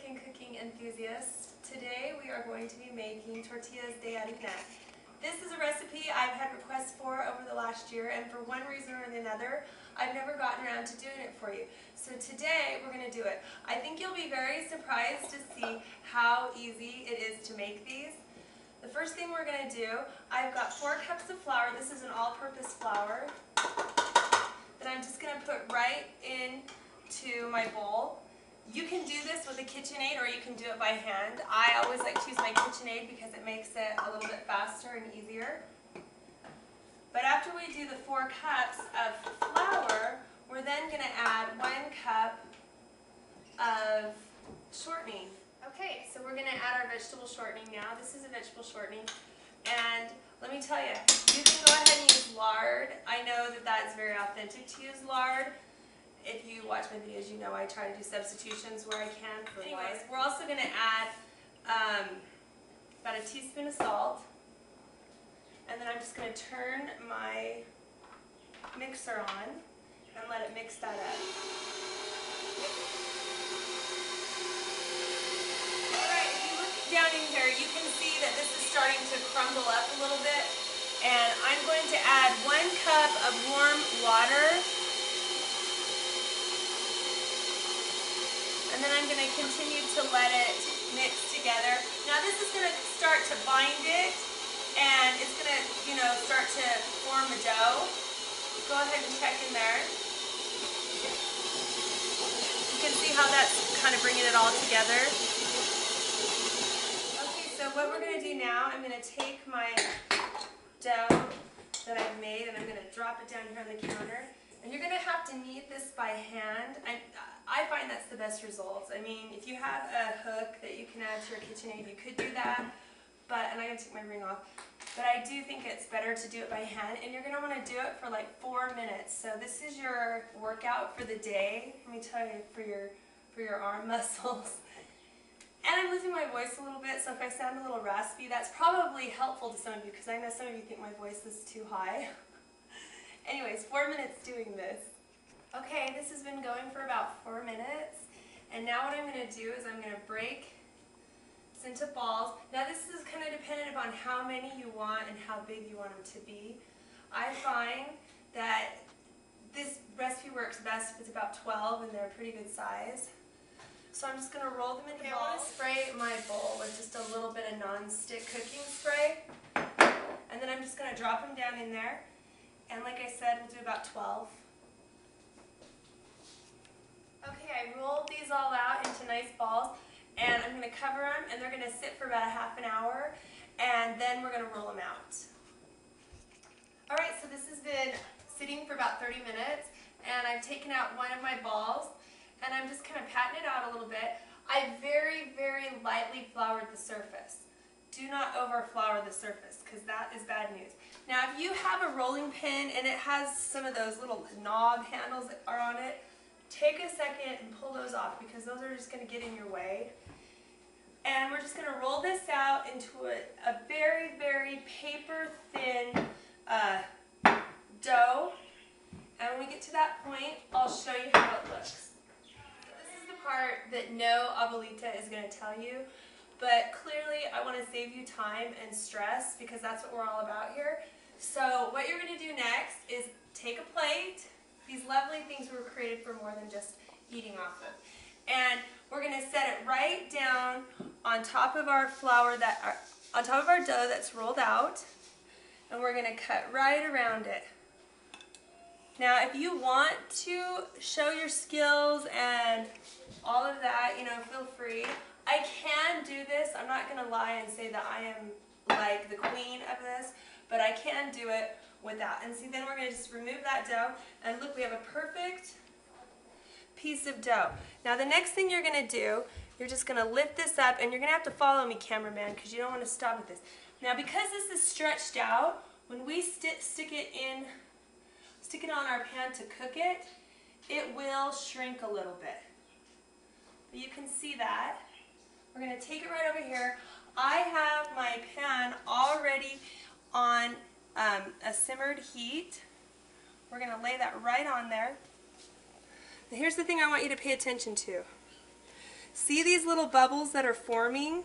American cooking enthusiasts. Today we are going to be making tortillas de harina. This is a recipe I've had requests for over the last year, and for one reason or another I've never gotten around to doing it for you. So today we're going to do it. I think you'll be very surprised to see how easy it is to make these. The first thing we're going to do, I've got 4 cups of flour. This is an all-purpose flour that I'm just going to put right into my bowl. You can do this with a KitchenAid or you can do it by hand. I always like to use my KitchenAid because it makes it a little bit faster and easier. But after we do the 4 cups of flour, we're then going to add 1 cup of shortening. Okay, so we're going to add our vegetable shortening now. This is a vegetable shortening. And let me tell you, you can go ahead and use lard. I know that that's very authentic to use lard. If you watch my videos, you know I try to do substitutions where I can. Anyways, we're also going to add about a teaspoon of salt. And then I'm just going to turn my mixer on and let it mix that up. Alright, if you look down in here, you can see that this is starting to crumble up a little bit. And I'm going to add 1 cup of warm water. And then I'm going to continue to let it mix together. Now this is going to start to bind it, and it's going to, start to form a dough. Go ahead and check in there. You can see how that's kind of bringing it all together. Okay, so what we're going to do now, I'm going to take my dough that I've made and I'm going to drop it down here on the counter. And you're going to have to knead this by hand. I find that's the best results. I mean, if you have a hook that you can add to your KitchenAid, you could do that. And I'm going to take my ring off. But I do think it's better to do it by hand. And you're going to want to do it for like 4 minutes. So this is your workout for the day. Let me tell you, for your arm muscles. And I'm losing my voice a little bit, so if I sound a little raspy, that's probably helpful to some of you, because I know some of you think my voice is too high. Anyways, 4 minutes doing this. Okay, this has been going for about 4 minutes. And now what I'm going to do is I'm going to break this into balls. Now this is kind of dependent upon how many you want and how big you want them to be. I find that this recipe works best if it's about 12 and they're a pretty good size. So I'm just going to roll them into balls. I want to spray my bowl with just a little bit of non-stick cooking spray. And then I'm just going to drop them down in there. And like I said, we'll do about 12. Okay, I rolled these all out into nice balls. And I'm going to cover them, and they're going to sit for about a half an hour. And then we're going to roll them out. Alright, so this has been sitting for about 30 minutes. And I've taken out one of my balls. And I'm just kind of patting it out a little bit. I very, very lightly floured the surface. Do not over flour the surface, because that is bad news. Now if you have a rolling pin and it has some of those little knob handles that are on it, take a second and pull those off, because those are just going to get in your way. And we're just going to roll this out into a very, very paper thin dough. And when we get to that point, I'll show you how it looks. This is the part that no abuelita is going to tell you. But clearly, I want to save you time and stress, because that's what we're all about here. So what you're going to do next is take a plate. These lovely things were created for more than just eating off of. And we're going to set it right down on top of our flour, on top of our dough that's rolled out. And we're going to cut right around it. Now, if you want to show your skills and all of that, feel free. I can do this. I'm not going to lie and say that I am like the queen of this, but I can do it without. And see, then we're going to just remove that dough, and look, we have a perfect piece of dough. Now the next thing you're going to do, you're just going to lift this up, and you're going to have to follow me, cameraman, because you don't want to stop with this. Now because this is stretched out, when we stick it on our pan to cook it, it will shrink a little bit. But you can see that. We're going to take it right over here. I have my pan already on a simmered heat. We're going to lay that right on there. Now here's the thing I want you to pay attention to. See these little bubbles that are forming?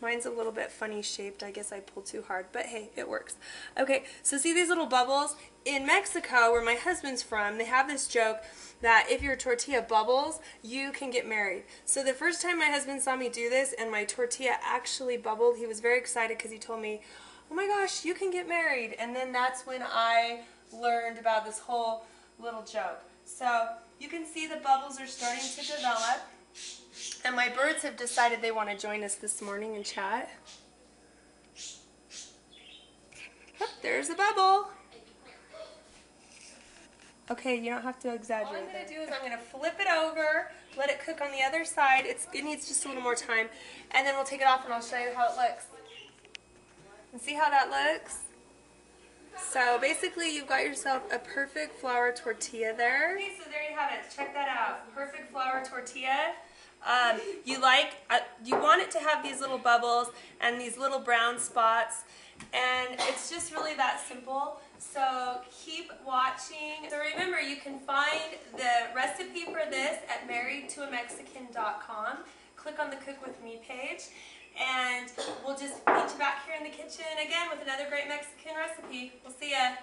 Mine's a little bit funny shaped. I guess I pulled too hard, but hey, it works. Okay, so see these little bubbles? In Mexico, where my husband's from, they have this joke that if your tortilla bubbles, you can get married. So the first time my husband saw me do this and my tortilla actually bubbled, he was very excited because he told me, oh my gosh, you can get married. And then that's when I learned about this whole little joke. So you can see the bubbles are starting to develop. And my birds have decided they want to join us this morning and chat. Oh, there's a bubble. Okay, you don't have to exaggerate. All I'm going to do is I'm going to flip it over, let it cook on the other side. It needs just a little more time. And then we'll take it off and I'll show you how it looks. And see how that looks? So basically you've got yourself a perfect flour tortilla there. Okay, so there you have it. Check that out. Perfect flour tortilla. You want it to have these little bubbles and these little brown spots, and it's just really that simple. So keep watching. So remember, you can find the recipe for this at marriedtoamexican.com. Click on the Cook With Me page, and we'll just meet you back here in the kitchen again with another great Mexican recipe. We'll see ya.